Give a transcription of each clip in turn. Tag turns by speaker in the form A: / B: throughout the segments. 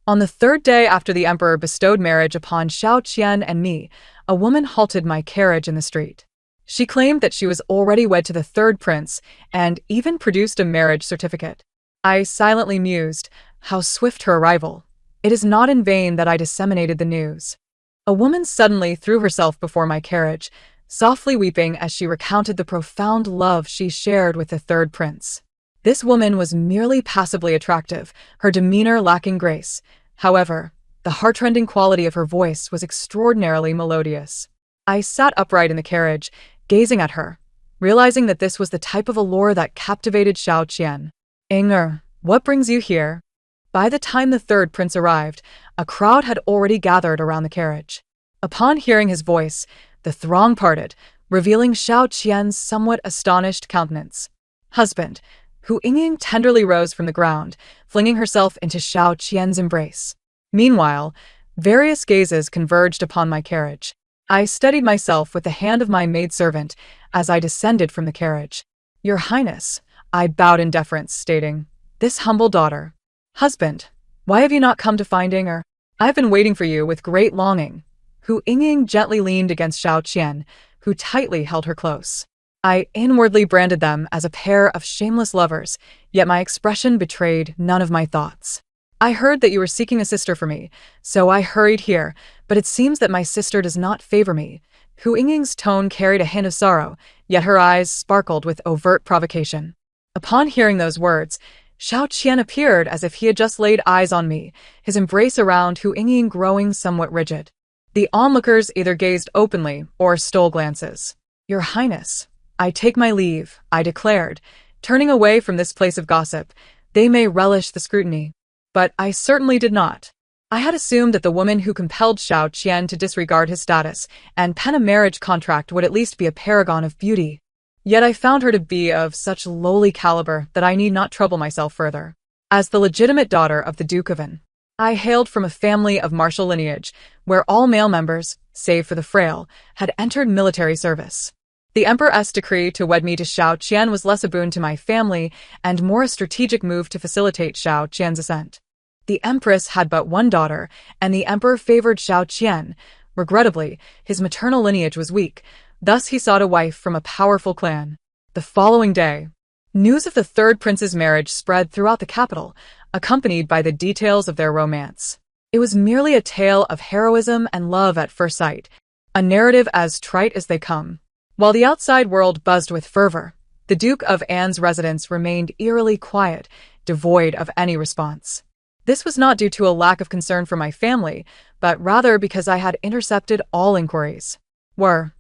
A: On the third day after the emperor bestowed marriage upon Xiao Qian and me, a woman halted my carriage in the street. She claimed that she was already wed to the third prince and even produced a marriage certificate. I silently mused, how swift her arrival. It is not in vain that I disseminated the news. A woman suddenly threw herself before my carriage, softly weeping as she recounted the profound love she shared with the third prince. This woman was merely passively attractive, her demeanor lacking grace. However, the heartrending quality of her voice was extraordinarily melodious. I sat upright in the carriage, gazing at her, realizing that this was the type of allure that captivated Xiao Qian. "Inger, what brings you here?" By the time the third prince arrived, a crowd had already gathered around the carriage. Upon hearing his voice, the throng parted, revealing Xiao Qian's somewhat astonished countenance. "Husband," Hu Yingying tenderly rose from the ground, flinging herself into Xiao Qian's embrace. Meanwhile, various gazes converged upon my carriage. I steadied myself with the hand of my maidservant as I descended from the carriage. "Your Highness," I bowed in deference, stating, "this humble daughter." "Husband, why have you not come to find Inger? I've been waiting for you with great longing." Hu Yingying gently leaned against Xiao Qian, who tightly held her close. I inwardly branded them as a pair of shameless lovers, yet my expression betrayed none of my thoughts. "I heard that you were seeking a sister for me, so I hurried here, but it seems that my sister does not favor me." Hu Yingying's tone carried a hint of sorrow, yet her eyes sparkled with overt provocation. Upon hearing those words, Xiao Qian appeared as if he had just laid eyes on me, his embrace around Hu Yingying growing somewhat rigid. The onlookers either gazed openly or stole glances. "Your Highness, I take my leave," I declared, turning away from this place of gossip. "They may relish the scrutiny." But I certainly did not. I had assumed that the woman who compelled Xiao Qian to disregard his status and pen a marriage contract would at least be a paragon of beauty. Yet I found her to be of such lowly caliber that I need not trouble myself further. As the legitimate daughter of the Duke of An, I hailed from a family of martial lineage, where all male members, save for the frail, had entered military service. The Emperor's decree to wed me to Xiao Qian was less a boon to my family and more a strategic move to facilitate Xiao Qian's ascent. The Empress had but one daughter, and the Emperor favored Xiao Qian. Regrettably, his maternal lineage was weak, thus he sought a wife from a powerful clan. The following day, news of the third prince's marriage spread throughout the capital, accompanied by the details of their romance. It was merely a tale of heroism and love at first sight, a narrative as trite as they come. While the outside world buzzed with fervor, the Duke of An's residence remained eerily quiet, devoid of any response. This was not due to a lack of concern for my family, but rather because I had intercepted all inquiries. Why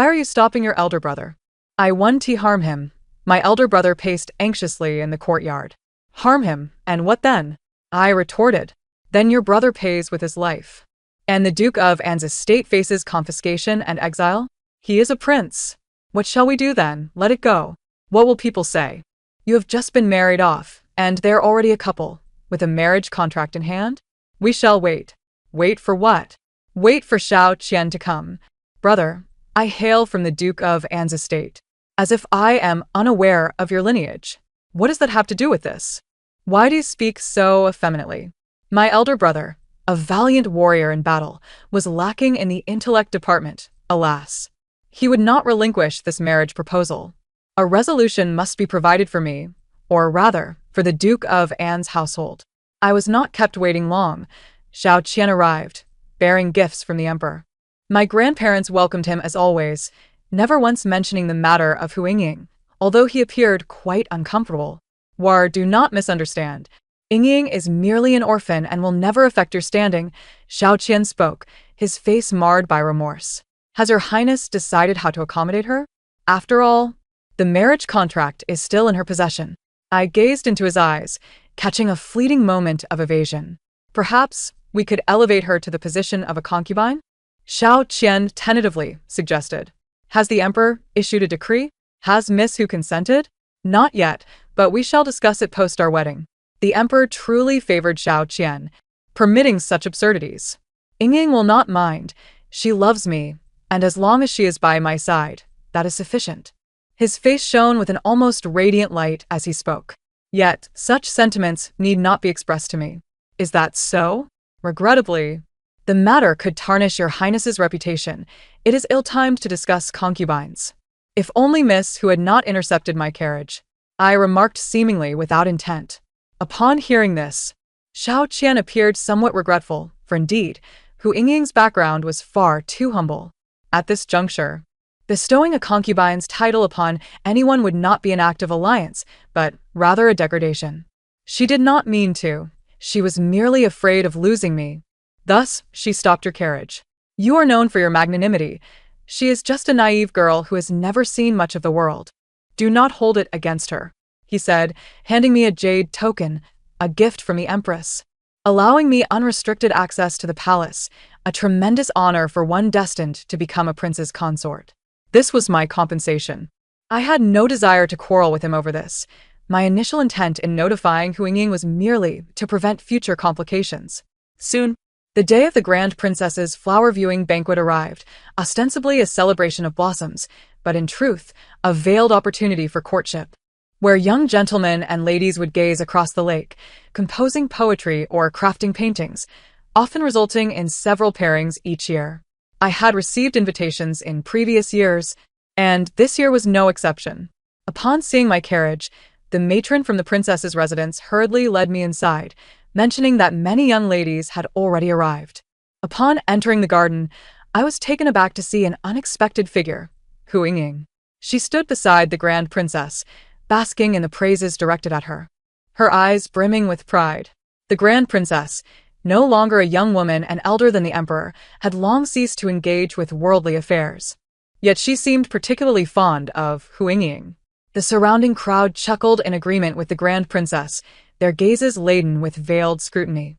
A: are you stopping your elder brother? I want to harm him. My elder brother paced anxiously in the courtyard. Harm him, and what then? I retorted. Then your brother pays with his life. And the Duke of An's estate faces confiscation and exile? He is a prince. What shall we do then? Let it go. What will people say? You have just been married off, and they're already a couple, with a marriage contract in hand? We shall wait. Wait for what? Wait for Xiao Qian to come. Brother, I hail from the Duke of An's estate. As if I am unaware of your lineage. What does that have to do with this? Why do you speak so effeminately? My elder brother, a valiant warrior in battle, was lacking in the intellect department, alas. He would not relinquish this marriage proposal. A resolution must be provided for me, or rather, for the Duke of An's household. I was not kept waiting long. Xiao Qian arrived, bearing gifts from the emperor. My grandparents welcomed him as always, never once mentioning the matter of Hu Yingying, although he appeared quite uncomfortable. Do not misunderstand. Yingying is merely an orphan and will never affect your standing. Xiao Qian spoke, his face marred by remorse. Has your Highness decided how to accommodate her? After all, the marriage contract is still in her possession. I gazed into his eyes, catching a fleeting moment of evasion. Perhaps we could elevate her to the position of a concubine? Xiao Qian tentatively suggested. Has the Emperor issued a decree? Has Miss Hu consented? Not yet, but we shall discuss it post our wedding. The Emperor truly favored Xiao Qian, permitting such absurdities. Yingying will not mind. She loves me, and as long as she is by my side, that is sufficient. His face shone with an almost radiant light as he spoke. Yet, such sentiments need not be expressed to me. Is that so? Regrettably, the matter could tarnish your highness's reputation. It is ill-timed to discuss concubines. If only Miss who had not intercepted my carriage, I remarked seemingly without intent. Upon hearing this, Xiao Qian appeared somewhat regretful, for indeed, Hu Yingying's background was far too humble. At this juncture, bestowing a concubine's title upon anyone would not be an act of alliance, but rather a degradation. She did not mean to. She was merely afraid of losing me. Thus, she stopped her carriage. You are known for your magnanimity. She is just a naive girl who has never seen much of the world. Do not hold it against her, he said, handing me a jade token, a gift from the Empress, allowing me unrestricted access to the palace, a tremendous honor for one destined to become a prince's consort. This was my compensation. I had no desire to quarrel with him over this. My initial intent in notifying Hu Yingying was merely to prevent future complications. Soon, the day of the Grand Princess's flower-viewing banquet arrived, ostensibly a celebration of blossoms, but in truth, a veiled opportunity for courtship, where young gentlemen and ladies would gaze across the lake, composing poetry or crafting paintings, often resulting in several pairings each year. I had received invitations in previous years, and this year was no exception. Upon seeing my carriage, the matron from the princess's residence hurriedly led me inside, mentioning that many young ladies had already arrived. Upon entering the garden, I was taken aback to see an unexpected figure, Hu Yingying. She stood beside the Grand Princess, basking in the praises directed at her, her eyes brimming with pride. The Grand Princess, no longer a young woman and elder than the Emperor, had long ceased to engage with worldly affairs. Yet she seemed particularly fond of Hu Yingying. The surrounding crowd chuckled in agreement with the Grand Princess, their gazes laden with veiled scrutiny.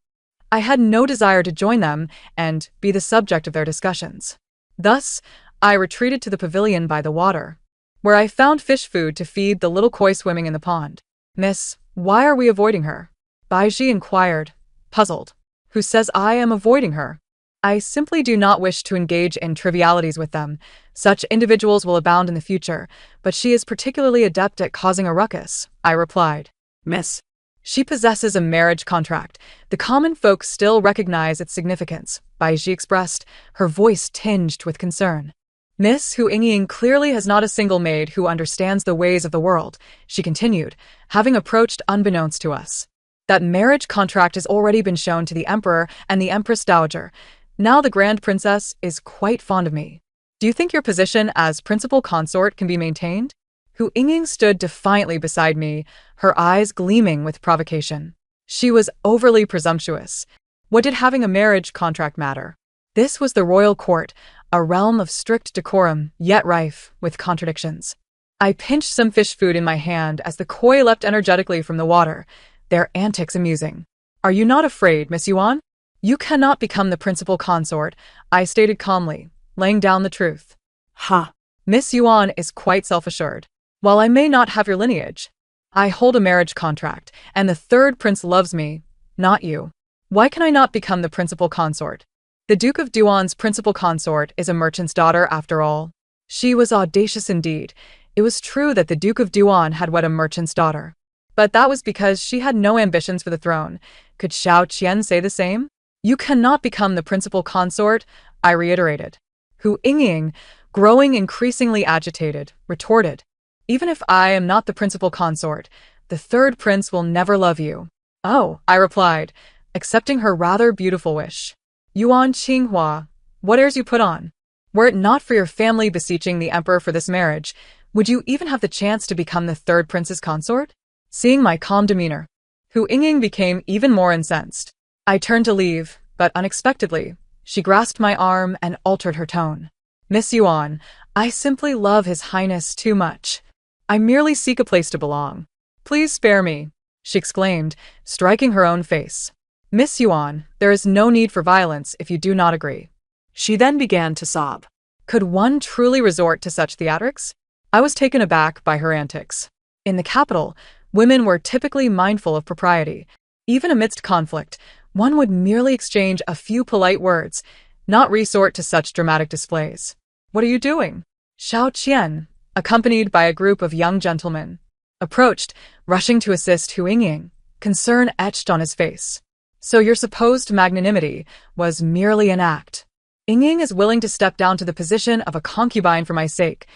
A: I had no desire to join them and be the subject of their discussions. Thus, I retreated to the pavilion by the water, where I found fish food to feed the little koi swimming in the pond. Miss, why are we avoiding her? Baiji inquired, puzzled. Who says I am avoiding her? I simply do not wish to engage in trivialities with them. Such individuals will abound in the future, but she is particularly adept at causing a ruckus, I replied. Miss, she possesses a marriage contract. The common folk still recognize its significance, Baiji expressed, her voice tinged with concern. Miss Hu Yingying clearly has not a single maid who understands the ways of the world, she continued, having approached unbeknownst to us. That marriage contract has already been shown to the Emperor and the Empress Dowager. Now the Grand Princess is quite fond of me. Do you think your position as principal consort can be maintained? Hu Yingying stood defiantly beside me, her eyes gleaming with provocation. She was overly presumptuous. What did having a marriage contract matter? This was the royal court, a realm of strict decorum, yet rife with contradictions. I pinched some fish food in my hand as the koi leapt energetically from the water, their antics amusing. Are you not afraid, Miss Yuan? You cannot become the principal consort, I stated calmly, laying down the truth. Ha! Miss Yuan is quite self-assured. While I may not have your lineage, I hold a marriage contract, and the third prince loves me, not you. Why can I not become the principal consort? The Duke of Duan's principal consort is a merchant's daughter after all. She was audacious indeed. It was true that the Duke of Duan had wed a merchant's daughter. But that was because she had no ambitions for the throne. Could Xiao Qian say the same? You cannot become the principal consort, I reiterated. Hu Yingying, growing increasingly agitated, retorted. Even if I am not the principal consort, the third prince will never love you. Oh, I replied, accepting her rather beautiful wish. Yuan Qinghua, what airs you put on? Were it not for your family beseeching the emperor for this marriage, would you even have the chance to become the third prince's consort? Seeing my calm demeanor, Hu Yingying became even more incensed. I turned to leave, but unexpectedly, she grasped my arm and altered her tone. Miss Yuan, I simply love His Highness too much. I merely seek a place to belong. Please spare me, she exclaimed, striking her own face. Miss Yuan, there is no need for violence if you do not agree. She then began to sob. Could one truly resort to such theatrics? I was taken aback by her antics. In the capital, women were typically mindful of propriety. Even amidst conflict, one would merely exchange a few polite words, not resort to such dramatic displays. What are you doing? Xiao Qian, accompanied by a group of young gentlemen, approached, rushing to assist Hu Yingying, concern etched on his face. So your supposed magnanimity was merely an act. Ying is willing to step down to the position of a concubine for my sake.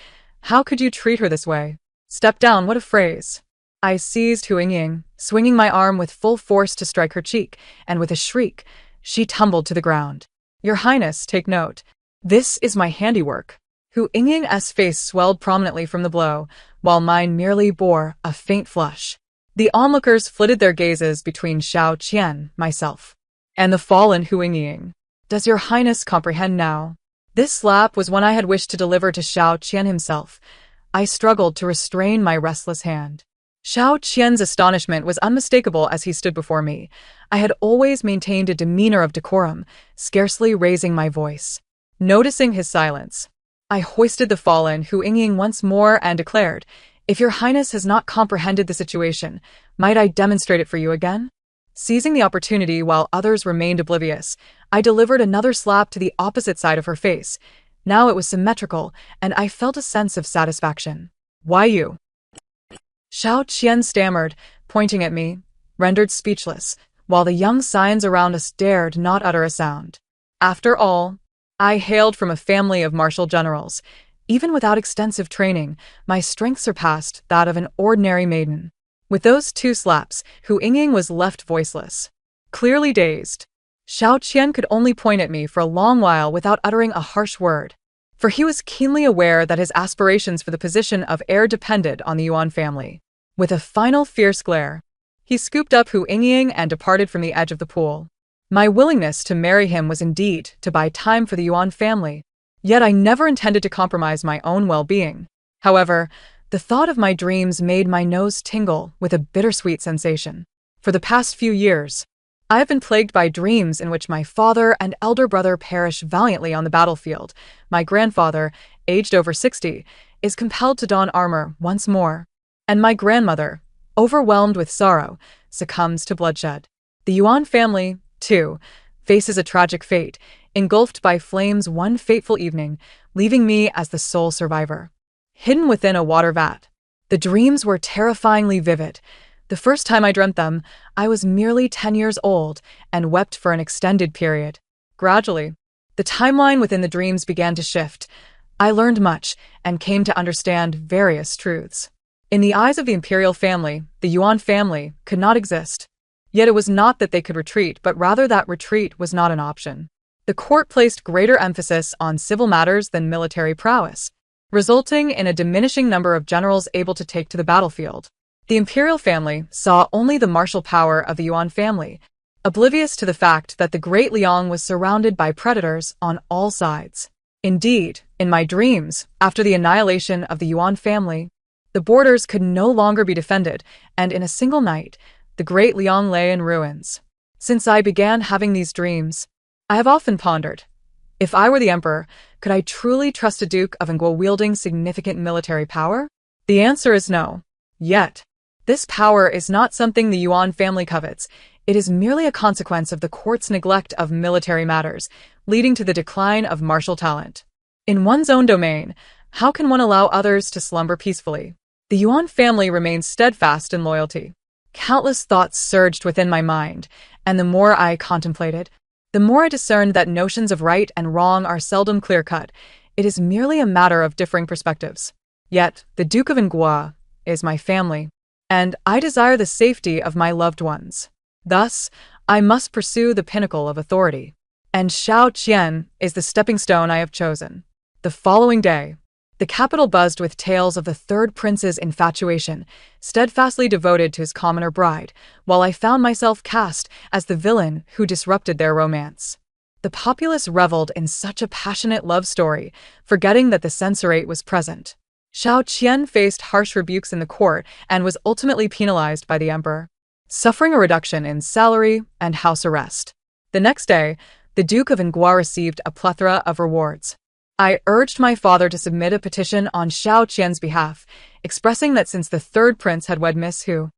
A: How could you treat her this way? Step down, what a phrase. I seized Hu Ying, swinging my arm with full force to strike her cheek, and with a shriek, she tumbled to the ground. Your Highness, take note. This is my handiwork. Hu Ying's face swelled prominently from the blow, while mine merely bore a faint flush. The onlookers flitted their gazes between Xiao Qian, myself, and the fallen Hu Ying. Does your Highness comprehend now? This slap was one I had wished to deliver to Xiao Qian himself. I struggled to restrain my restless hand. Xiao Qian's astonishment was unmistakable as he stood before me. I had always maintained a demeanor of decorum, scarcely raising my voice. Noticing his silence, I hoisted the fallen Hu Ying once more and declared, if your Highness has not comprehended the situation, might I demonstrate it for you again? Seizing the opportunity while others remained oblivious, I delivered another slap to the opposite side of her face. Now it was symmetrical, and I felt a sense of satisfaction. Why you? Xiao Qian stammered, pointing at me, rendered speechless, while the young scions around us dared not utter a sound. After all, I hailed from a family of martial generals. Even without extensive training, my strength surpassed that of an ordinary maiden. With those two slaps, Hu Ying was left voiceless, clearly dazed. Xiao Qian could only point at me for a long while without uttering a harsh word, for he was keenly aware that his aspirations for the position of heir depended on the Yuan family. With a final fierce glare, he scooped up Hu Ying and departed from the edge of the pool. My willingness to marry him was indeed to buy time for the Yuan family. Yet I never intended to compromise my own well-being. However, the thought of my dreams made my nose tingle with a bittersweet sensation. For the past few years, I have been plagued by dreams in which my father and elder brother perish valiantly on the battlefield. My grandfather, aged over 60, is compelled to don armor once more. And my grandmother, overwhelmed with sorrow, succumbs to bloodshed. The Yuan family, too, faces a tragic fate, engulfed by flames one fateful evening, leaving me as the sole survivor, hidden within a water vat. The dreams were terrifyingly vivid. The first time I dreamt them, I was merely 10 years old and wept for an extended period. Gradually, the timeline within the dreams began to shift. I learned much and came to understand various truths. In the eyes of the imperial family, the Yuan family could not exist. Yet it was not that they could retreat, but rather that retreat was not an option. The court placed greater emphasis on civil matters than military prowess, resulting in a diminishing number of generals able to take to the battlefield. The imperial family saw only the martial power of the Yuan family, oblivious to the fact that the Great Liang was surrounded by predators on all sides. Indeed, in my dreams, after the annihilation of the Yuan family, the borders could no longer be defended, and in a single night, the Great Liang lay in ruins. Since I began having these dreams, I have often pondered, if I were the emperor, could I truly trust a Duke of Anguo wielding significant military power? The answer is no. Yet, this power is not something the Yuan family covets. It is merely a consequence of the court's neglect of military matters, leading to the decline of martial talent. In one's own domain, how can one allow others to slumber peacefully? The Yuan family remains steadfast in loyalty. Countless thoughts surged within my mind, and the more I contemplated, the more I discerned that notions of right and wrong are seldom clear-cut. It is merely a matter of differing perspectives. Yet, the Duke of Anguo is my family, and I desire the safety of my loved ones. Thus, I must pursue the pinnacle of authority. And Xiao Qian is the stepping stone I have chosen. The following day, the capital buzzed with tales of the third prince's infatuation, steadfastly devoted to his commoner bride, while I found myself cast as the villain who disrupted their romance. The populace reveled in such a passionate love story, forgetting that the censorate was present. Xiao Qian faced harsh rebukes in the court and was ultimately penalized by the emperor, suffering a reduction in salary and house arrest. The next day, the Duke of Anguo received a plethora of rewards. I urged my father to submit a petition on Xiao Qian's behalf, expressing that since the third prince had wed Miss Hu,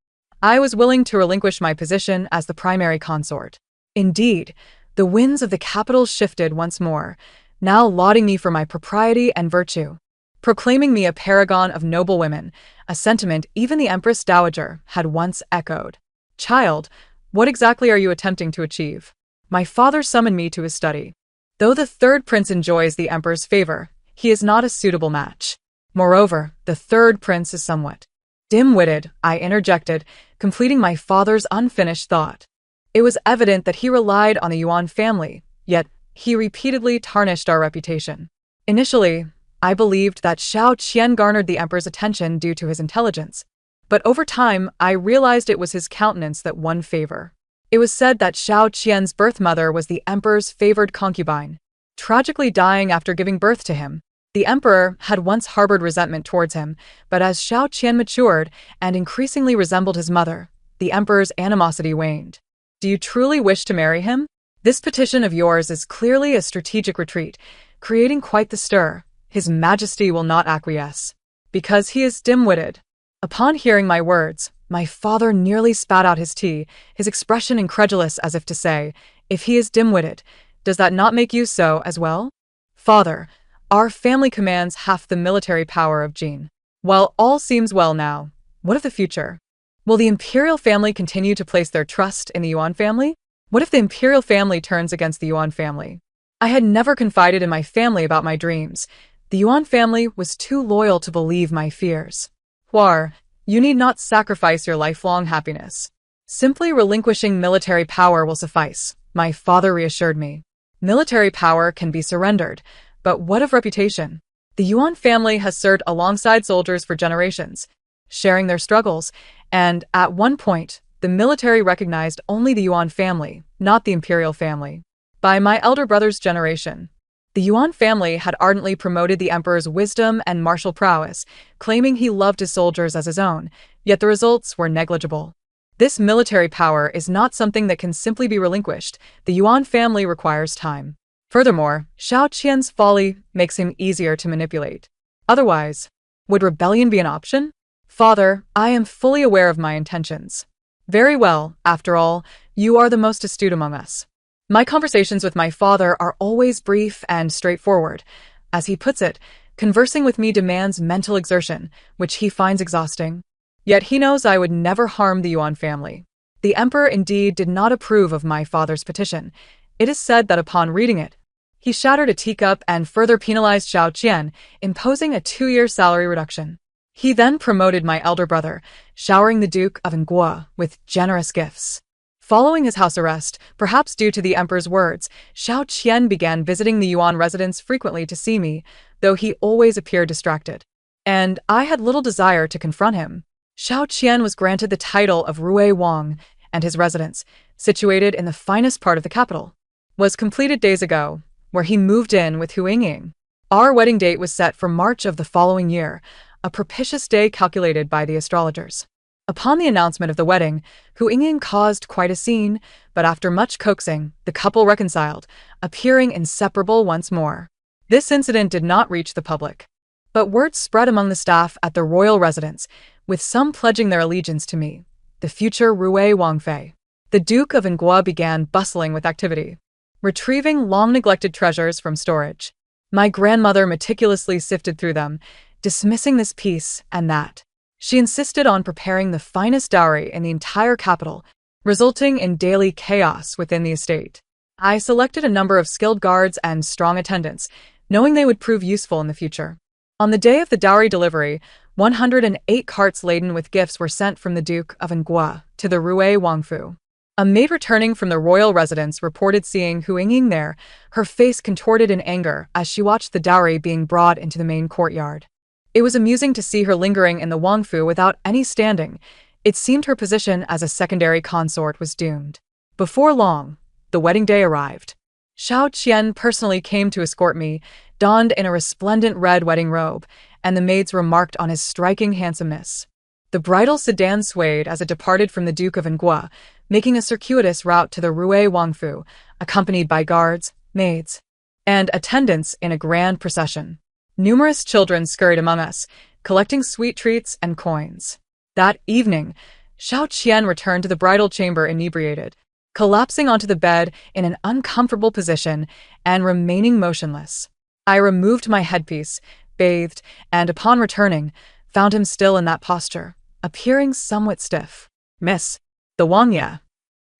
A: I was willing to relinquish my position as the primary consort. Indeed, the winds of the capital shifted once more, now lauding me for my propriety and virtue, proclaiming me a paragon of noble women, a sentiment even the Empress Dowager had once echoed. Child, What exactly are you attempting to achieve? My father summoned me to his study. Though the third prince enjoys the emperor's favor, he is not a suitable match. Moreover, the third prince is somewhat dim-witted, I interjected, completing my father's unfinished thought. It was evident that he relied on the Yuan family, yet he repeatedly tarnished our reputation. Initially, I believed that Xiao Qian garnered the emperor's attention due to his intelligence, but over time I realized it was his countenance that won favor. It was said that Xiao Qian's birth mother was the emperor's favored concubine, tragically dying after giving birth to him. The emperor had once harbored resentment towards him, but as Xiao Qian matured and increasingly resembled his mother, the emperor's animosity waned. Do you truly wish to marry him? This petition of yours is clearly a strategic retreat, creating quite the stir. His Majesty will not acquiesce, because he is dim-witted. Upon hearing my words, my father nearly spat out his tea, his expression incredulous as if to say, if he is dim-witted, does that not make you so as well? Father, our family commands half the military power of Jin. While all seems well now, what of the future? Will the imperial family continue to place their trust in the Yuan family? What if the imperial family turns against the Yuan family? I had never confided in my family about my dreams. The Yuan family was too loyal to believe my fears. Huar, you need not sacrifice your lifelong happiness. Simply relinquishing military power will suffice, my father reassured me. Military power can be surrendered, but what of reputation? The Yuan family has served alongside soldiers for generations, sharing their struggles, and at one point, the military recognized only the Yuan family, not the imperial family. By my elder brother's generation, the Yuan family had ardently promoted the emperor's wisdom and martial prowess, claiming he loved his soldiers as his own, yet the results were negligible. This military power is not something that can simply be relinquished. The Yuan family requires time. Furthermore, Xiao Qian's folly makes him easier to manipulate. Otherwise, would rebellion be an option? Father, I am fully aware of my intentions. Very well, after all, you are the most astute among us. My conversations with my father are always brief and straightforward. As he puts it, conversing with me demands mental exertion, which he finds exhausting. Yet he knows I would never harm the Yuan family. The emperor indeed did not approve of my father's petition. It is said that upon reading it, he shattered a teacup and further penalized Xiao Qian, imposing a 2-year salary reduction. He then promoted my elder brother, showering the Duke of Nguo with generous gifts. Following his house arrest, perhaps due to the emperor's words, Xiao Qian began visiting the Yuan residence frequently to see me, though he always appeared distracted. And I had little desire to confront him. Xiao Qian was granted the title of Rui Wang, and his residence, situated in the finest part of the capital, was completed days ago, where he moved in with Hu Yingying. Our wedding date was set for March of the following year, a propitious day calculated by the astrologers. Upon the announcement of the wedding, Hu Yingying caused quite a scene, but after much coaxing, the couple reconciled, appearing inseparable once more. This incident did not reach the public, but word spread among the staff at the royal residence, with some pledging their allegiance to me, the future Rui Wangfei. The Duke of Nguo began bustling with activity, retrieving long-neglected treasures from storage. My grandmother meticulously sifted through them, dismissing this piece and that. She insisted on preparing the finest dowry in the entire capital, resulting in daily chaos within the estate. I selected a number of skilled guards and strong attendants, knowing they would prove useful in the future. On the day of the dowry delivery, 108 carts laden with gifts were sent from the Duke of Nguo to the Rui Wangfu. A maid returning from the royal residence reported seeing Hu Yingying there, her face contorted in anger as she watched the dowry being brought into the main courtyard. It was amusing to see her lingering in the Wangfu without any standing. It seemed her position as a secondary consort was doomed. Before long, the wedding day arrived. Xiao Qian personally came to escort me, donned in a resplendent red wedding robe, and the maids remarked on his striking handsomeness. The bridal sedan swayed as it departed from the Duke of Nguo, making a circuitous route to the Rui Wangfu, accompanied by guards, maids, and attendants in a grand procession. Numerous children scurried among us, collecting sweet treats and coins. That evening, Xiao Qian returned to the bridal chamber inebriated, collapsing onto the bed in an uncomfortable position and remaining motionless. I removed my headpiece, bathed, and upon returning, found him still in that posture, appearing somewhat stiff. Miss, the Wang Ye.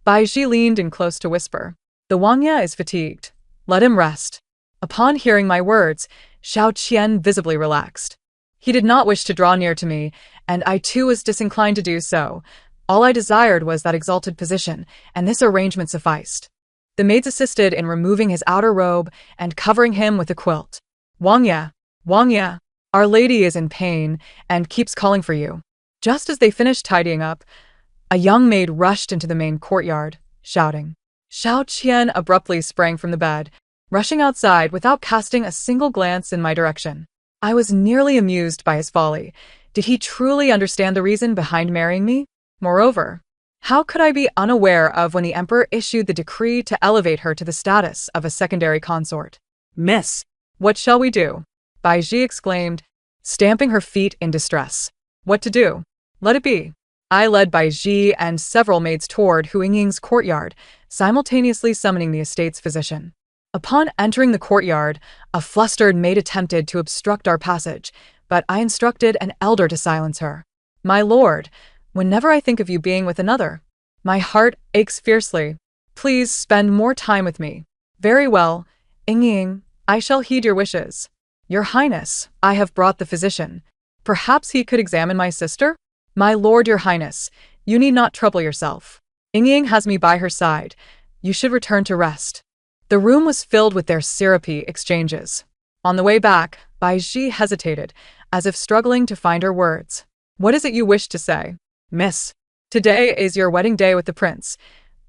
A: Bai Ji leaned in close to whisper. The Wangya is fatigued. Let him rest. Upon hearing my words, Xiao Qian visibly relaxed. He did not wish to draw near to me, and I too was disinclined to do so. All I desired was that exalted position, and this arrangement sufficed. The maids assisted in removing his outer robe and covering him with a quilt. Wangya, Wangya, Our Lady is in pain and keeps calling for you. Just as they finished tidying up, a young maid rushed into the main courtyard, shouting. Xiao Qian abruptly sprang from the bed, rushing outside without casting a single glance in my direction. I was nearly amused by his folly. Did he truly understand the reason behind marrying me? Moreover, how could I be unaware of when the emperor issued the decree to elevate her to the status of a secondary consort? Miss, what shall we do? Bai Ji exclaimed, stamping her feet in distress. What to do? Let it be. I led Bai Ji and several maids toward Hu Yingying's courtyard, simultaneously summoning the estate's physician. Upon entering the courtyard, a flustered maid attempted to obstruct our passage, but I instructed an elder to silence her. My lord, whenever I think of you being with another, my heart aches fiercely. Please spend more time with me. Very well, Yingying, I shall heed your wishes. Your Highness, I have brought the physician. Perhaps he could examine my sister? My lord, your Highness, you need not trouble yourself. Yingying has me by her side. You should return to rest. The room was filled with their syrupy exchanges. On the way back, Bai Ji hesitated, as if struggling to find her words. What is it you wish to say? Miss, today is your wedding day with the prince.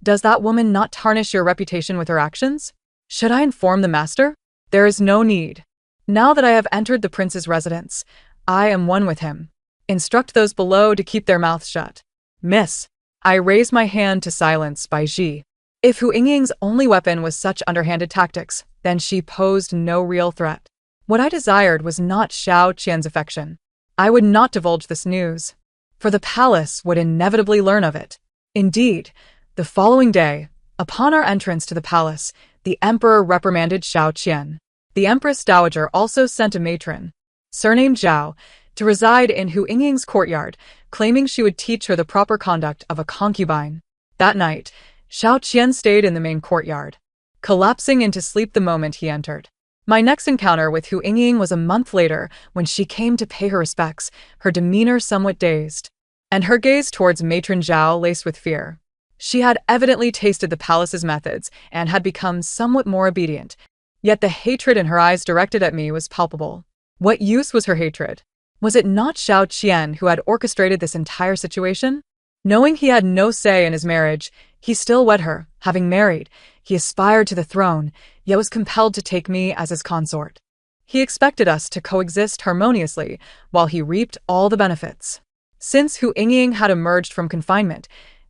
A: Does that woman not tarnish your reputation with her actions? Should I inform the master? There is no need. Now that I have entered the prince's residence, I am one with him. Instruct those below to keep their mouths shut. Miss, I raised my hand to silence Bai Ji. If Hu Yingying's only weapon was such underhanded tactics, then she posed no real threat. What I desired was not Xiao Qian's affection. I would not divulge this news, for the palace would inevitably learn of it. Indeed, the following day, upon our entrance to the palace, the emperor reprimanded Xiao Qian. The empress dowager also sent a matron, surnamed Zhao, to reside in Hu Yingying's courtyard, claiming she would teach her the proper conduct of a concubine. That night, Xiao Qian stayed in the main courtyard, collapsing into sleep the moment he entered. My next encounter with Hu Yingying was a month later when she came to pay her respects, her demeanor somewhat dazed, and her gaze towards matron Zhao laced with fear. She had evidently tasted the palace's methods and had become somewhat more obedient, yet the hatred in her eyes directed at me was palpable. What use was her hatred? Was it not Xiao Qian who had orchestrated this entire situation? Knowing he had no say in his marriage, he still wed her. Having married, he aspired to the throne, yet was compelled to take me as his consort. He expected us to coexist harmoniously, while he reaped all the benefits. Since Hu Yingying had emerged from confinement,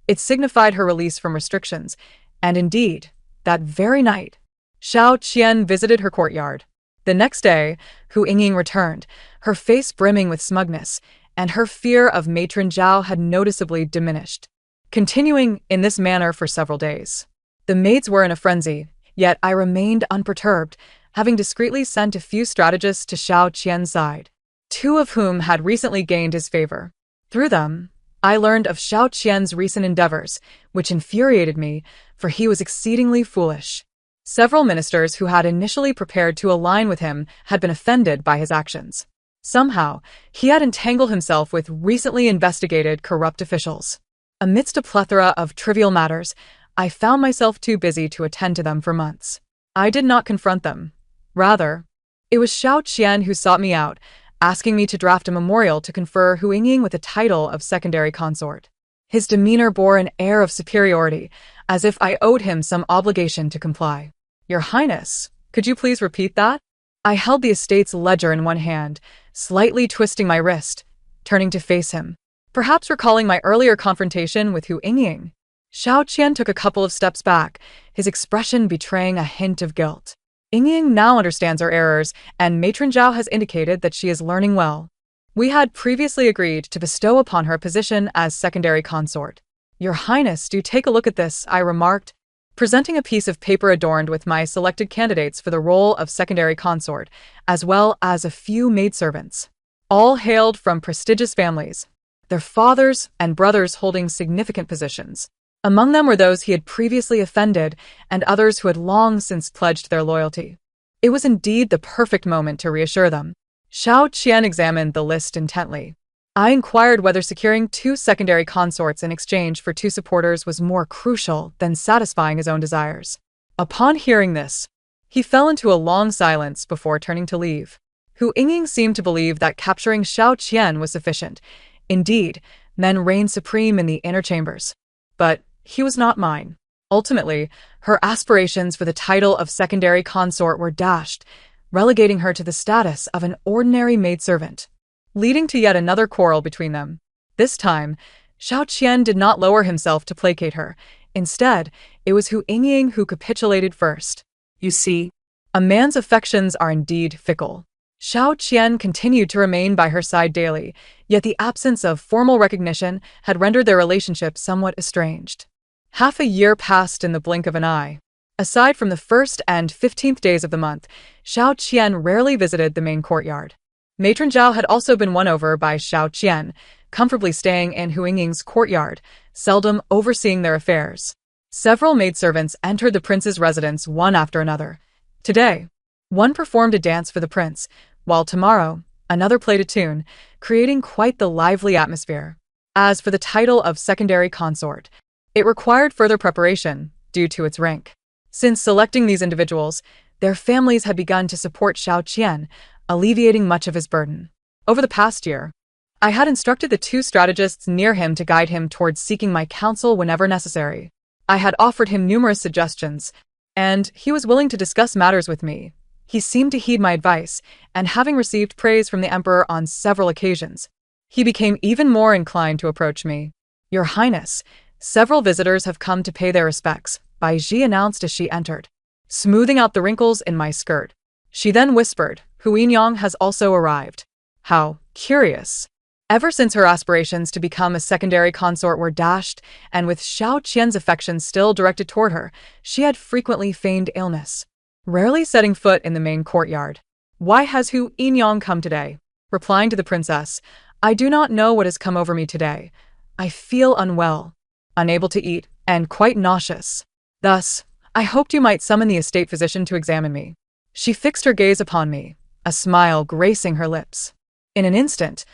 A: it signified her release from restrictions, and indeed, that very night, Xiao Qian visited her courtyard. The next day, Hu Yingying returned, her face brimming with smugness, and her fear of matron Zhao had noticeably diminished. Continuing in this manner for several days. The maids were in a frenzy, yet I remained unperturbed, having discreetly sent a few strategists to Xiao Qian's side, two of whom had recently gained his favor. Through them, I learned of Xiao Qian's recent endeavors, which infuriated me, for he was exceedingly foolish. Several ministers who had initially prepared to align with him had been offended by his actions. Somehow, he had entangled himself with recently investigated corrupt officials. Amidst a plethora of trivial matters, I found myself too busy to attend to them for months. I did not confront them. Rather, it was Xiao Qian who sought me out, asking me to draft a memorial to confer Hu Yingying with the title of secondary consort. His demeanor bore an air of superiority, as if I owed him some obligation to comply. Your Highness, could you please repeat that? I held the estate's ledger in one hand, slightly twisting my wrist, turning to face him, perhaps recalling my earlier confrontation with Hu Yingying. Xiao Qian took a couple of steps back, his expression betraying a hint of guilt. Yingying now understands her errors, and matron Zhao has indicated that she is learning well. We had previously agreed to bestow upon her a position as secondary consort. Your Highness, do take a look at this, I remarked, presenting a piece of paper adorned with my selected candidates for the role of secondary consort, as well as a few maidservants. All hailed from prestigious families, their fathers and brothers holding significant positions. Among them were those he had previously offended and others who had long since pledged their loyalty. It was indeed the perfect moment to reassure them. Xiao Qian examined the list intently. I inquired whether securing 2 secondary consorts in exchange for 2 supporters was more crucial than satisfying his own desires. Upon hearing this, he fell into a long silence before turning to leave. Hu Yingying seemed to believe that capturing Xiao Qian was sufficient. Indeed, men reigned supreme in the inner chambers. But he was not mine. Ultimately, her aspirations for the title of secondary consort were dashed, relegating her to the status of an ordinary maidservant, leading to yet another quarrel between them. This time, Xiao Qian did not lower himself to placate her. Instead, it was Hu Yingying who capitulated first. You see, a man's affections are indeed fickle. Xiao Qian continued to remain by her side daily, yet the absence of formal recognition had rendered their relationship somewhat estranged. Half a year passed in the blink of an eye. Aside from the 1st and 15th days of the month, Xiao Qian rarely visited the main courtyard. Matron Zhao had also been won over by Xiao Qian, comfortably staying in Hu Yingying's courtyard, seldom overseeing their affairs. Several maidservants entered the prince's residence one after another. Today, one performed a dance for the prince, while tomorrow, another played a tune, creating quite the lively atmosphere. As for the title of secondary consort, it required further preparation due to its rank. Since selecting these individuals, their families had begun to support Xiao Qian, alleviating much of his burden. Over the past year, I had instructed the 2 strategists near him to guide him towards seeking my counsel whenever necessary. I had offered him numerous suggestions, and he was willing to discuss matters with me. He seemed to heed my advice, and having received praise from the emperor on several occasions, he became even more inclined to approach me. Your Highness, several visitors have come to pay their respects, Bai Ji announced as she entered, smoothing out the wrinkles in my skirt. She then whispered, Hu Yingying has also arrived. How curious. Ever since her aspirations to become a secondary consort were dashed, and with Xiao Qian's affections still directed toward her, she had frequently feigned illness, rarely setting foot in the main courtyard. Why has Hu Yingying come today? Replying to the princess, I do not know what has come over me today. I feel unwell, unable to eat, and quite nauseous. Thus, I hoped you might summon the estate physician to examine me. She fixed her gaze upon me, a smile gracing her lips. In an instant,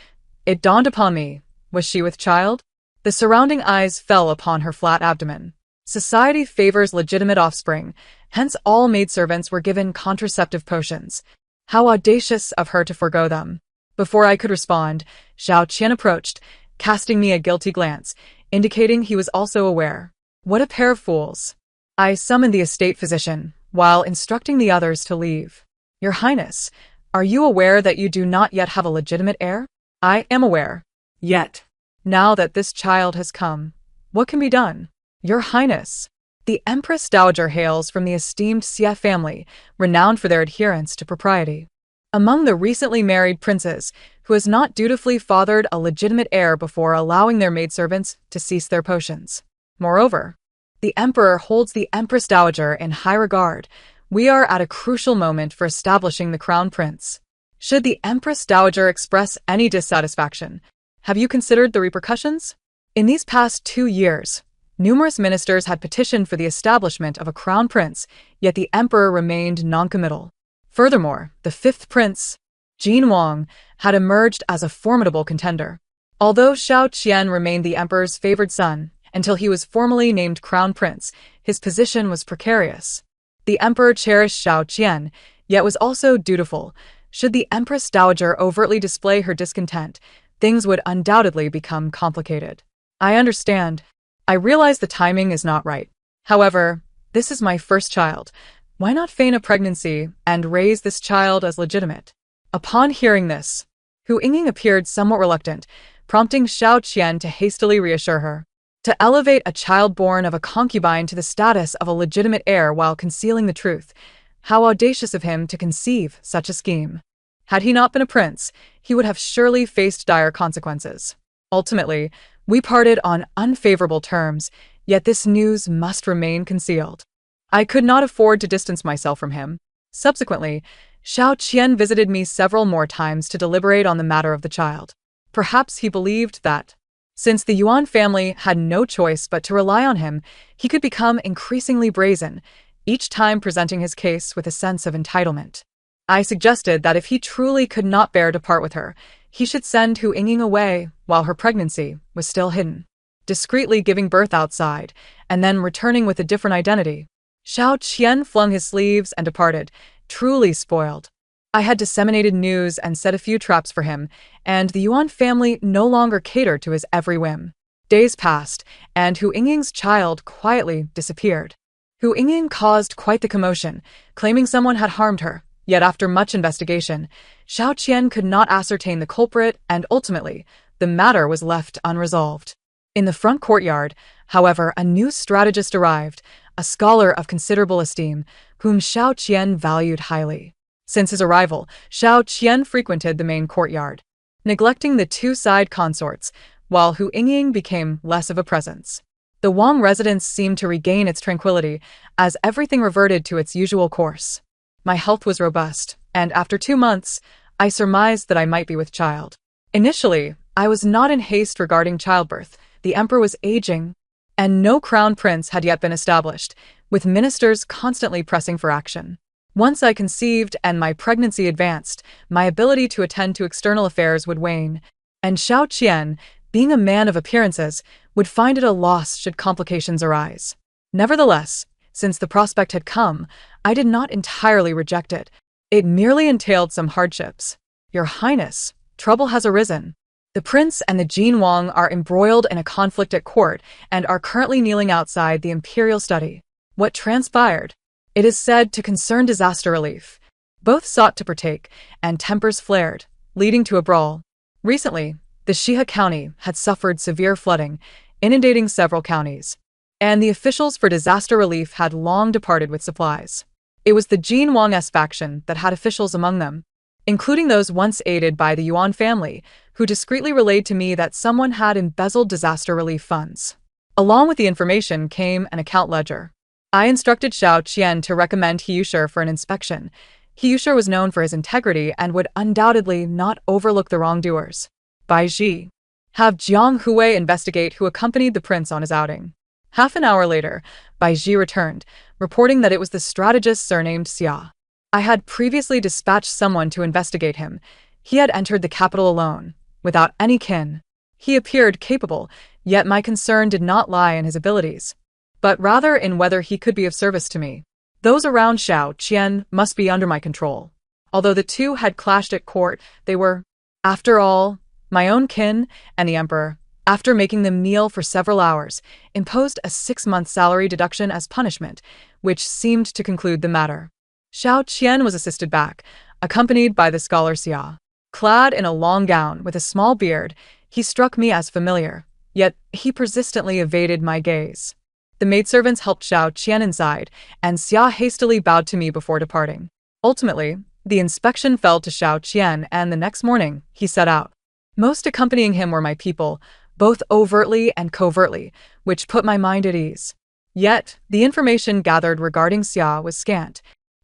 A: it dawned upon me, was she with child? The surrounding eyes fell upon her flat abdomen. Society favors legitimate offspring, hence all maidservants were given contraceptive potions. How audacious of her to forego them. Before I could respond, Xiao Qian approached, casting me a guilty glance, indicating he was also aware. What a pair of fools. I summoned the estate physician, while instructing the others to leave. Your Highness, are you aware that you do not yet have a legitimate heir? I am aware. Yet, now that this child has come, what can be done? Your Highness, the Empress Dowager hails from the esteemed Xie family, renowned for their adherence to propriety. Among the recently married princes, who has not dutifully fathered a legitimate heir before allowing their maidservants to cease their potions. Moreover, the Emperor holds the Empress Dowager in high regard. We are at a crucial moment for establishing the Crown Prince. Should the Empress Dowager express any dissatisfaction, have you considered the repercussions? In these past 2 years, numerous ministers had petitioned for the establishment of a crown prince, yet the emperor remained noncommittal. Furthermore, the 5th prince, Jin Wang, had emerged as a formidable contender. Although Xiao Qian remained the emperor's favored son until he was formally named crown prince, his position was precarious. The emperor cherished Xiao Qian, yet was also dutiful. Should the Empress Dowager overtly display her discontent, things would undoubtedly become complicated. I understand. I realize the timing is not right. However, this is my first child. Why not feign a pregnancy and raise this child as legitimate? Upon hearing this, Hu Yingying appeared somewhat reluctant, prompting Xiao Qian to hastily reassure her. To elevate a child born of a concubine to the status of a legitimate heir while concealing the truth, how audacious of him to conceive such a scheme. Had he not been a prince, he would have surely faced dire consequences. Ultimately, we parted on unfavorable terms, yet this news must remain concealed. I could not afford to distance myself from him. Subsequently, Xiao Qian visited me several more times to deliberate on the matter of the child. Perhaps he believed that, Since the Yuan family had no choice but to rely on him, he could become increasingly brazen, each time presenting his case with a sense of entitlement. I suggested that if he truly could not bear to part with her, he should send Hu Yingying away while her pregnancy was still hidden, discreetly giving birth outside, and then returning with a different identity. Xiao Qian flung his sleeves and departed, truly spoiled. I had disseminated news and set a few traps for him, and the Yuan family no longer catered to his every whim. Days passed, and Hu Yingying's child quietly disappeared. Hu Yingying caused quite the commotion, claiming someone had harmed her. Yet after much investigation, Xiao Qian could not ascertain the culprit, and ultimately, the matter was left unresolved. In the front courtyard, however, a new strategist arrived, a scholar of considerable esteem, whom Xiao Qian valued highly. Since his arrival, Xiao Qian frequented the main courtyard, neglecting the two side consorts, while Hu Yingying became less of a presence. The Wang residence seemed to regain its tranquility, as everything reverted to its usual course. My health was robust, and after 2 months, I surmised that I might be with child. Initially, I was not in haste regarding childbirth. The emperor was aging, and no crown prince had yet been established, with ministers constantly pressing for action. Once I conceived and my pregnancy advanced, my ability to attend to external affairs would wane, and Xiao Qian, being a man of appearances, would find it a loss should complications arise. Nevertheless, since the prospect had come, I did not entirely reject it. It merely entailed some hardships. Your Highness, trouble has arisen. The prince and the Jin Wang are embroiled in a conflict at court and are currently kneeling outside the imperial study. What transpired? It is said to concern disaster relief. Both sought to partake, and tempers flared, leading to a brawl. Recently, the Shihe County had suffered severe flooding, inundating several counties, and the officials for disaster relief had long departed with supplies. It was the Jin Wang's faction that had officials among them, including those once aided by the Yuan family, who discreetly relayed to me that someone had embezzled disaster relief funds. Along with the information came an account ledger. I instructed Xiao Qian to recommend He Yushe for an inspection. He Yushe was known for his integrity and would undoubtedly not overlook the wrongdoers. Bai Ji. Have Jiang Hui investigate who accompanied the prince on his outing. Half an hour later, Bai Ji returned, reporting that it was the strategist surnamed Xia. I had previously dispatched someone to investigate him. He had entered the capital alone, without any kin. He appeared capable, yet my concern did not lie in his abilities, but rather in whether he could be of service to me. Those around Xiao Qian must be under my control. Although the two had clashed at court, they were, after all, my own kin, and the emperor, after making them kneel for several hours, imposed a 6-month salary deduction as punishment, which seemed to conclude the matter. Xiao Qian was assisted back, accompanied by the scholar Xia. Clad in a long gown with a small beard, he struck me as familiar, yet he persistently evaded my gaze. The maidservants helped Xiao Qian inside, and Xia hastily bowed to me before departing. Ultimately, the inspection fell to Xiao Qian, and the next morning, he set out. Most accompanying him were my people, both overtly and covertly, which put my mind at ease. Yet, the information gathered regarding Xia was scant.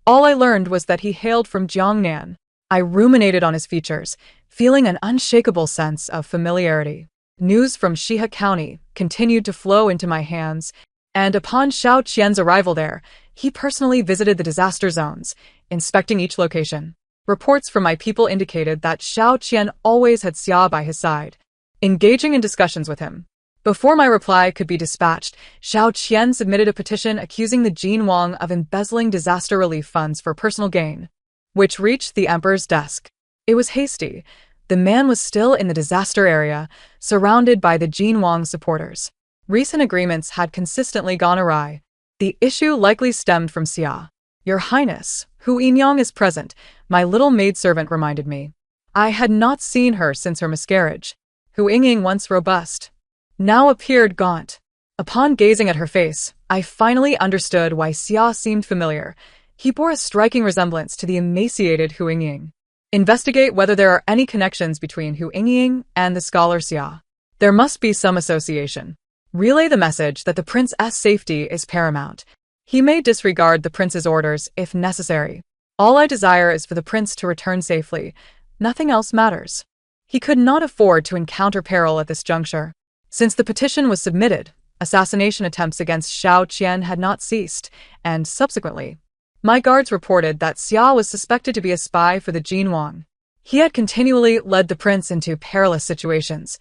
A: All I learned was that he hailed from Jiangnan. I ruminated on his features, feeling an unshakable sense of familiarity. News from Shihe County continued to flow into my hands, and upon Xiao Qian's arrival there, he personally visited the disaster zones, inspecting each location. Reports from my people indicated that Xiao Qian always had Xia by his side, engaging in discussions with him. Before my reply could be dispatched, Xiao Qian submitted a petition accusing the Jin Wang of embezzling disaster relief funds for personal gain, which reached the emperor's desk. It was hasty. The man was still in the disaster area, surrounded by the Jin Wang supporters. Recent agreements had consistently gone awry. The issue likely stemmed from Xia. Your Highness, Hu Yingyang is present, my little maidservant reminded me. I had not seen her since her miscarriage. Hu Yingying, once robust, now appeared gaunt. Upon gazing at her face, I finally understood why Xia seemed familiar. He bore a striking resemblance to the emaciated Hu Yingying. Investigate whether there are any connections between Hu Yingying and the scholar Xia. There must be some association. Relay the message that the prince's safety is paramount. He may disregard the prince's orders if necessary. All I desire is for the prince to return safely. Nothing else matters. He could not afford to encounter peril at this juncture. Since the petition was submitted, assassination attempts against Xiao Qian had not ceased, and subsequently, my guards reported that Xia was suspected to be a spy for the Jin Wang. He had continually led the prince into perilous situations,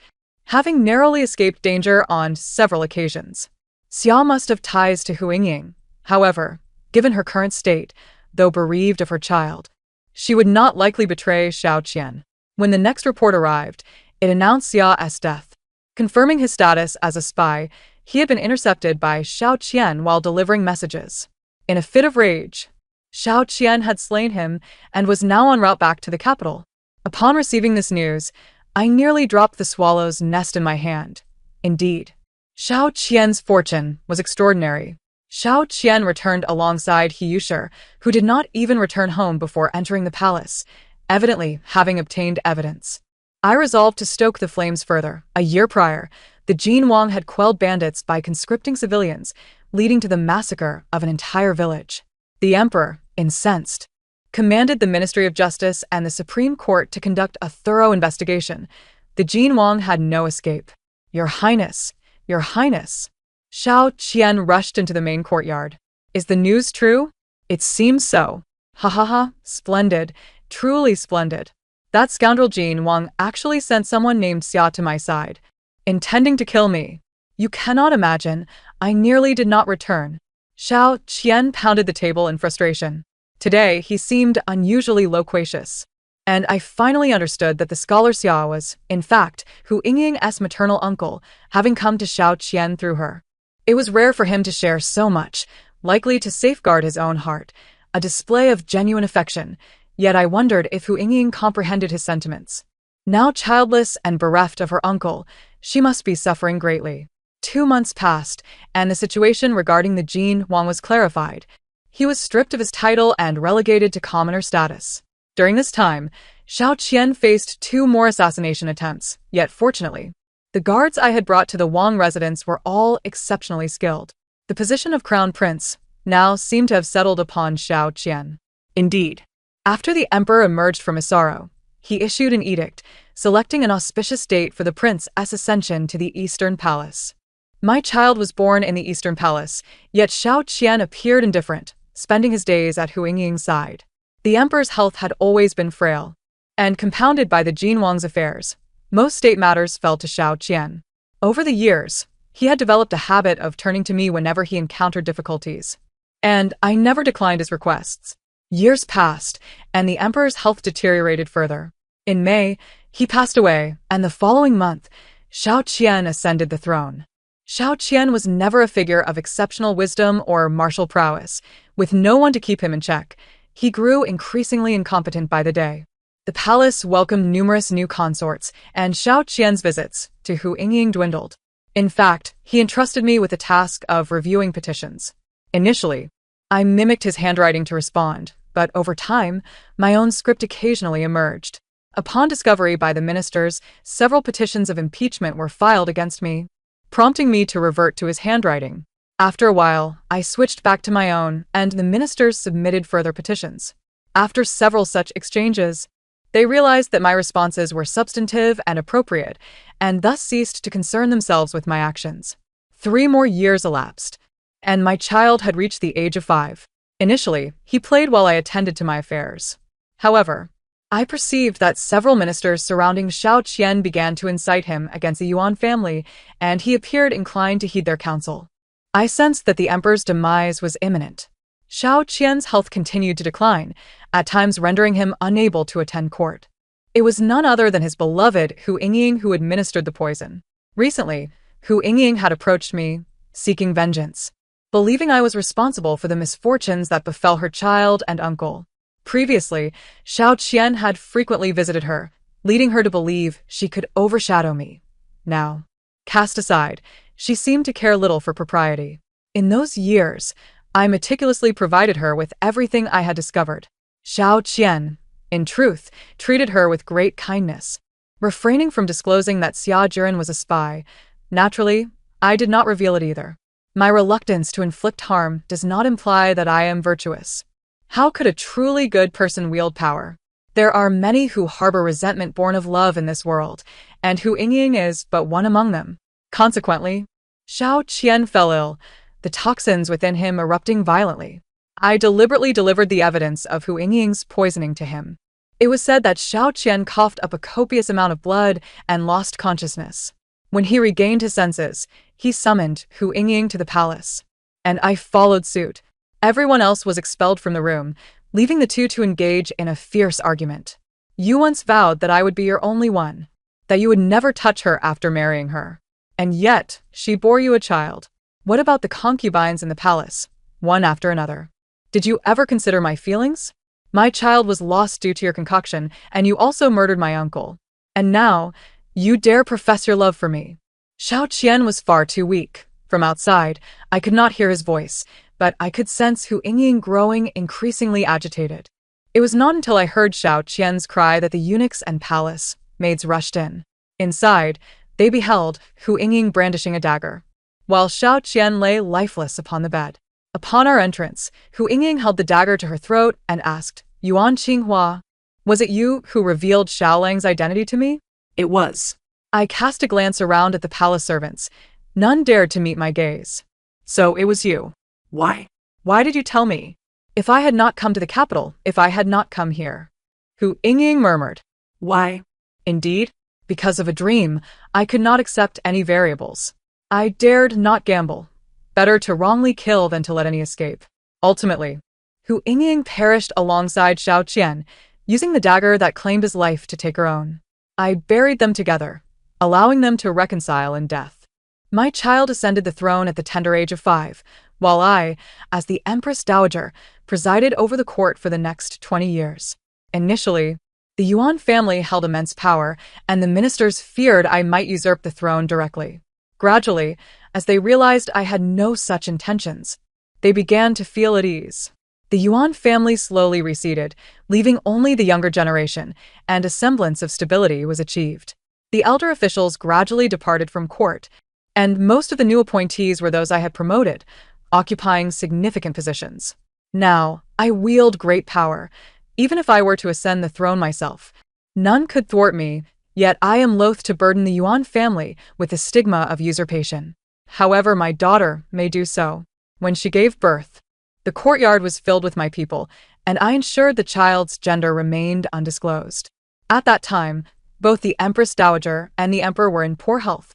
A: having narrowly escaped danger on several occasions. Xia must have ties to Hu Yingying. However, given her current state, though bereaved of her child, she would not likely betray Xiao Qian. When the next report arrived, it announced Xia's death. Confirming his status as a spy, he had been intercepted by Xiao Qian while delivering messages. In a fit of rage, Xiao Qian had slain him and was now en route back to the capital. Upon receiving this news, I nearly dropped the swallow's nest in my hand. Indeed, Xiao Qian's fortune was extraordinary. Xiao Qian returned alongside He Yushi, who did not even return home before entering the palace, evidently having obtained evidence. I resolved to stoke the flames further. A year prior, the Jin Wang had quelled bandits by conscripting civilians, leading to the massacre of an entire village. The emperor, incensed, commanded the Ministry of Justice and the Supreme Court to conduct a thorough investigation. The Jin Wang had no escape. Your Highness, Your Highness. Xiao Qian rushed into the main courtyard. Is the news true? It seems so. Ha ha ha, splendid, truly splendid. That scoundrel Jin Wang actually sent someone named Xia to my side, intending to kill me. You cannot imagine, I nearly did not return. Xiao Qian pounded the table in frustration. Today, he seemed unusually loquacious. And I finally understood that the scholar Xia was, in fact, Hu Yingying's maternal uncle, having come to Xiao Qian through her. It was rare for him to share so much, likely to safeguard his own heart, a display of genuine affection, yet I wondered if Hu Yingying comprehended his sentiments. Now childless and bereft of her uncle, she must be suffering greatly. 2 months passed, and the situation regarding the Jin Wang was clarified. He was stripped of his title and relegated to commoner status. During this time, Xiao Qian faced 2 more assassination attempts, yet fortunately, the guards I had brought to the Wang residence were all exceptionally skilled. The position of crown prince now seemed to have settled upon Xiao Qian. Indeed, after the emperor emerged from his sorrow, he issued an edict, selecting an auspicious date for the prince's ascension to the Eastern Palace. My child was born in the Eastern Palace, yet Xiao Qian appeared indifferent, spending his days at Hu Yingying's side. The emperor's health had always been frail, and compounded by the Jin Wang's affairs, most state matters fell to Xiao Qian. Over the years, he had developed a habit of turning to me whenever he encountered difficulties, and I never declined his requests. Years passed, and the emperor's health deteriorated further. In May, he passed away, and the following month, Xiao Qian ascended the throne. Xiao Qian was never a figure of exceptional wisdom or martial prowess. With no one to keep him in check, he grew increasingly incompetent by the day. The palace welcomed numerous new consorts, and Xiao Qian's visits to Hu Yingying dwindled. In fact, he entrusted me with the task of reviewing petitions. Initially, I mimicked his handwriting to respond, but over time, my own script occasionally emerged. Upon discovery by the ministers, several petitions of impeachment were filed against me, prompting me to revert to his handwriting. After a while, I switched back to my own, and the ministers submitted further petitions. After several such exchanges, they realized that my responses were substantive and appropriate, and thus ceased to concern themselves with my actions. 3 more years elapsed, and my child had reached the age of 5. Initially, he played while I attended to my affairs. However, I perceived that several ministers surrounding Xiao Qian began to incite him against the Yuan family, and he appeared inclined to heed their counsel. I sensed that the emperor's demise was imminent. Xiao Qian's health continued to decline, at times rendering him unable to attend court. It was none other than his beloved Hu Yingying who administered the poison. Recently, Hu Yingying had approached me, seeking vengeance, believing I was responsible for the misfortunes that befell her child and uncle. Previously, Xiao Qian had frequently visited her, leading her to believe she could overshadow me. Now, cast aside, she seemed to care little for propriety. In those years, I meticulously provided her with everything I had discovered. Xiao Qian, in truth, treated her with great kindness. Refraining from disclosing that Xia Jiren was a spy, naturally, I did not reveal it either. My reluctance to inflict harm does not imply that I am virtuous. How could a truly good person wield power? There are many who harbor resentment born of love in this world, and Hu Yingying is but one among them. Consequently, Xiao Qian fell ill, the toxins within him erupting violently. I deliberately delivered the evidence of Hu Yingying's poisoning to him. It was said that Xiao Qian coughed up a copious amount of blood and lost consciousness. When he regained his senses, he summoned Hu Yingying to the palace. And I followed suit. Everyone else was expelled from the room, leaving the two to engage in a fierce argument. You once vowed that I would be your only one, that you would never touch her after marrying her. And yet, she bore you a child. What about the concubines in the palace, one after another? Did you ever consider my feelings? My child was lost due to your concoction, and you also murdered my uncle. And now, you dare profess your love for me. Xiao Qian was far too weak. From outside, I could not hear his voice, but I could sense Hu Yingying growing increasingly agitated. It was not until I heard Xiao Qian's cry that the eunuchs and palace maids rushed in. Inside, they beheld Hu Yingying brandishing a dagger, while Xiao Qian lay lifeless upon the bed. Upon our entrance, Hu Yingying held the dagger to her throat and asked, Yuan Qinghua, was it you who revealed Xiao Lang's identity to me?
B: It was.
A: I cast a glance around at the palace servants. None dared to meet my gaze. So it was you.
B: Why?
A: Why did you tell me? If I had not come to the capital, if I had not come here. Hu Yingying murmured.
B: Why?
A: Indeed, because of a dream, I could not accept any variables. I dared not gamble. Better to wrongly kill than to let any escape. Ultimately, Hu Yingying perished alongside Xiao Qian, using the dagger that claimed his life to take her own. I buried them together, allowing them to reconcile in death. My child ascended the throne at the tender age of 5, while I, as the Empress Dowager, presided over the court for the next 20 years. Initially, the Yuan family held immense power, and the ministers feared I might usurp the throne directly. Gradually, as they realized I had no such intentions, they began to feel at ease. The Yuan family slowly receded, leaving only the younger generation, and a semblance of stability was achieved. The elder officials gradually departed from court, and most of the new appointees were those I had promoted, occupying significant positions. Now, I wield great power. Even if I were to ascend the throne myself, none could thwart me, yet I am loath to burden the Yuan family with the stigma of usurpation. However, my daughter may do so. When she gave birth, the courtyard was filled with my people, and I ensured the child's gender remained undisclosed. At that time, both the Empress Dowager and the Emperor were in poor health,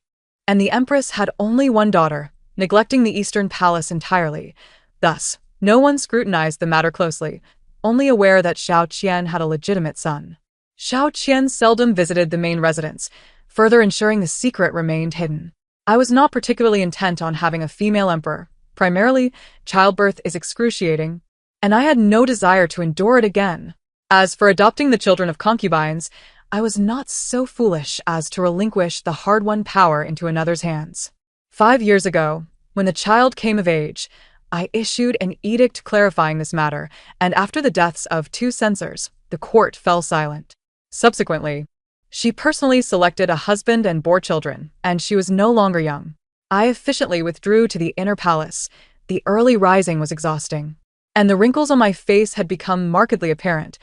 A: and the Empress had only one daughter, neglecting the Eastern Palace entirely. Thus, no one scrutinized the matter closely, only aware that Xiao Qian had a legitimate son. Xiao Qian seldom visited the main residence, further ensuring the secret remained hidden. I was not particularly intent on having a female emperor. Primarily, childbirth is excruciating, and I had no desire to endure it again. As for adopting the children of concubines, I was not so foolish as to relinquish the hard-won power into another's hands. 5 years ago, when the child came of age, I issued an edict clarifying this matter, and after the deaths of 2 censors, the court fell silent. Subsequently, she personally selected a husband and bore children, and she was no longer young. I efficiently withdrew to the inner palace. The early rising was exhausting, and the wrinkles on my face had become markedly apparent.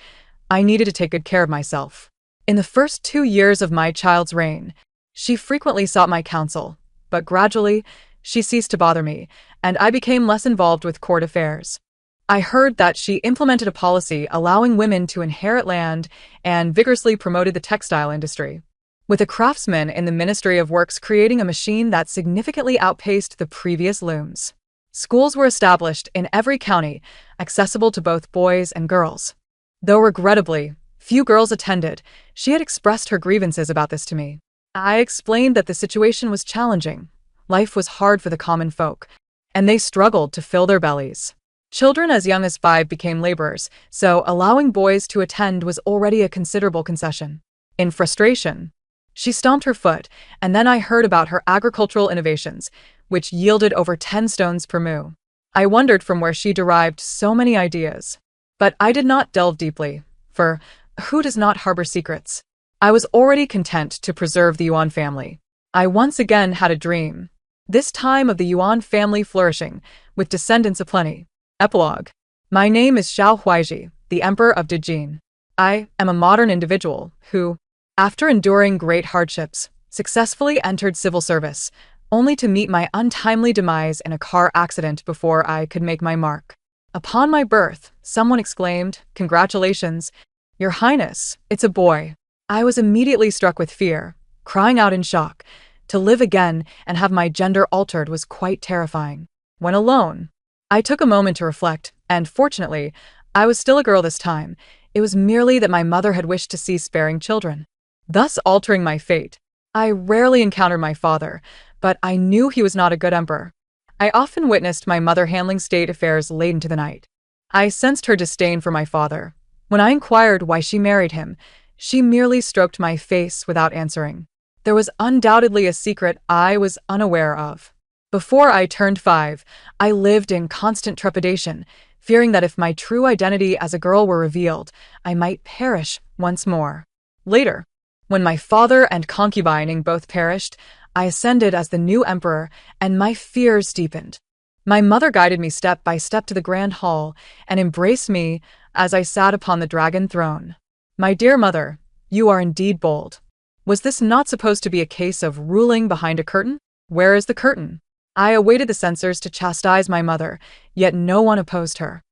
A: I needed to take good care of myself. In the first 2 years of my child's reign, she frequently sought my counsel, but gradually, she ceased to bother me, and I became less involved with court affairs. I heard that she implemented a policy allowing women to inherit land and vigorously promoted the textile industry, with a craftsman in the Ministry of Works creating a machine that significantly outpaced the previous looms. Schools were established in every county, accessible to both boys and girls. Though regrettably, few girls attended, she had expressed her grievances about this to me. I explained that the situation was challenging. Life was hard for the common folk, and they struggled to fill their bellies. Children as young as 5 became laborers, so allowing boys to attend was already a considerable concession. In frustration, she stomped her foot, and then I heard about her agricultural innovations, which yielded over 10 stones per moo. I wondered from where she derived so many ideas. But I did not delve deeply, for who does not harbor secrets? I was already content to preserve the Yuan family. I once again had a dream, this time of the Yuan family flourishing, with descendants aplenty. Epilogue. My name is Xiao Huaiji, the Emperor of Dijin. I am a modern individual who, after enduring great hardships, successfully entered civil service. only to meet my untimely demise in a car accident before I could make my mark. Upon my birth, someone exclaimed, "Congratulations, Your Highness, it's a boy." I was immediately struck with fear, crying out in shock. To live again and have my gender altered was quite terrifying. When alone, I took a moment to reflect, and fortunately, I was still a girl this time. It was merely that my mother had wished to cease bearing children, thus altering my fate. I rarely encountered my father, but I knew he was not a good emperor. I often witnessed my mother handling state affairs late into the night. I sensed her disdain for my father. When I inquired why she married him, she merely stroked my face without answering. There was undoubtedly a secret I was unaware of. Before I turned 5, I lived in constant trepidation, fearing that if my true identity as a girl were revealed, I might perish once more. Later, when my father and concubining both perished, I ascended as the new emperor, and my fears deepened. My mother guided me step by step to the grand hall and embraced me as I sat upon the dragon throne. "My dear mother, you are indeed bold. Was this not supposed to be a case of ruling behind a curtain? Where is the curtain?" I awaited the censors to chastise my mother, yet no one opposed her.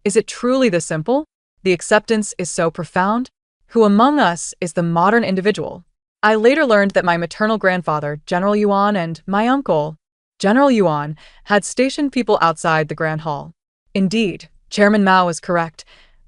A: Is it truly this simple? The acceptance is so profound? Who among us is the modern individual? I later learned that my maternal grandfather, General Yuan, and my uncle, General Yuan, had stationed people outside the Grand Hall. Indeed, Chairman Mao was correct.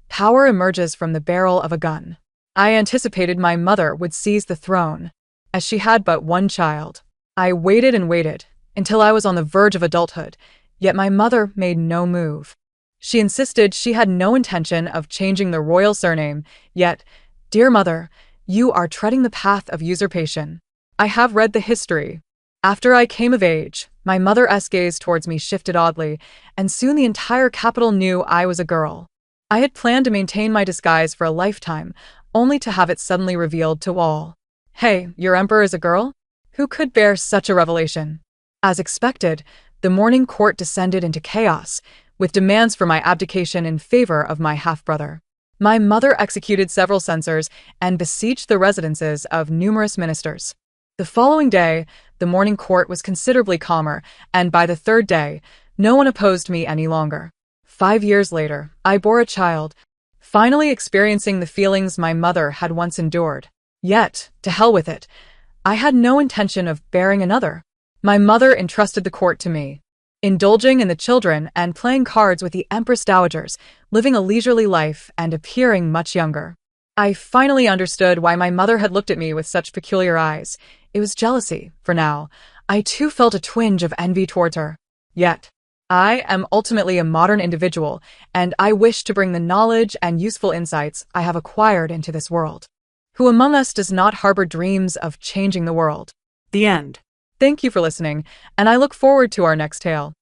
A: Power emerges from the barrel of a gun. I anticipated my mother would seize the throne, as she had but one child. I waited and waited, until I was on the verge of adulthood, yet my mother made no move. She insisted she had no intention of changing the royal surname, yet, dear mother, you are treading the path of usurpation. I have read the history. After I came of age, my mother's gaze towards me shifted oddly, and soon the entire capital knew I was a girl. I had planned to maintain my disguise for a lifetime, only to have it suddenly revealed to all. "Hey, your emperor is a girl?" Who could bear such a revelation? As expected, the morning court descended into chaos, with demands for my abdication in favor of my half-brother. My mother executed several censors and besieged the residences of numerous ministers. The following day, the morning court was considerably calmer, and by the third day, no one opposed me any longer. 5 years later, I bore a child, finally experiencing the feelings my mother had once endured. Yet, to hell with it, I had no intention of bearing another. My mother entrusted the court to me, indulging in the children and playing cards with the Empress Dowagers, living a leisurely life and appearing much younger. I finally understood why my mother had looked at me with such peculiar eyes. It was jealousy, for now. I too felt a twinge of envy towards her. Yet, I am ultimately a modern individual, and I wish to bring the knowledge and useful insights I have acquired into this world. Who among us does not harbor dreams of changing the world? The end. Thank you for listening, and I look forward to our next tale.